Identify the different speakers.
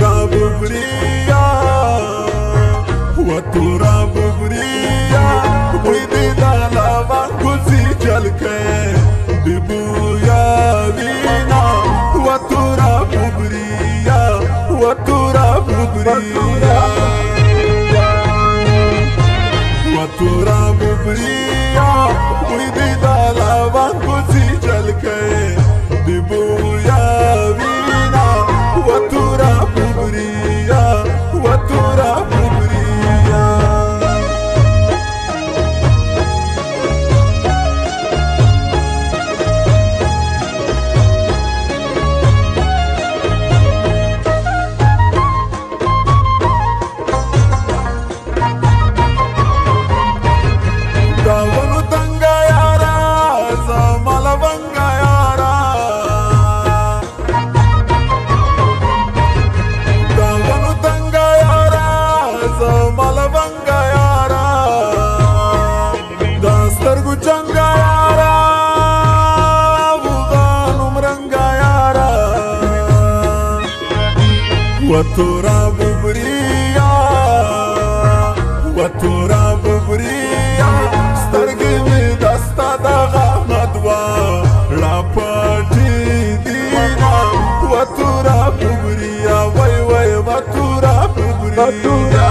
Speaker 1: وتورا ببريا وتورا ببريا ويدي دالا بانكوزي جلكي ببويا بينا وتورا ببريا وتورا ببريا وتورا ببريا ويدي دالا بانكوزي جلكي ببويا بينا وتورا ببريا وتورا ببريا داونو تنگا يارا زمال بنگا يارا داونو تنگا يارا زمال بنگا يارا داسترگو چنگا يارا بوغانو مرنگا يارا وتورا ببريا وتورا ببريا سترگی می دستا دا غمدوا لا پاتی دینا وتورا ببريا وای وای وتورا ببريا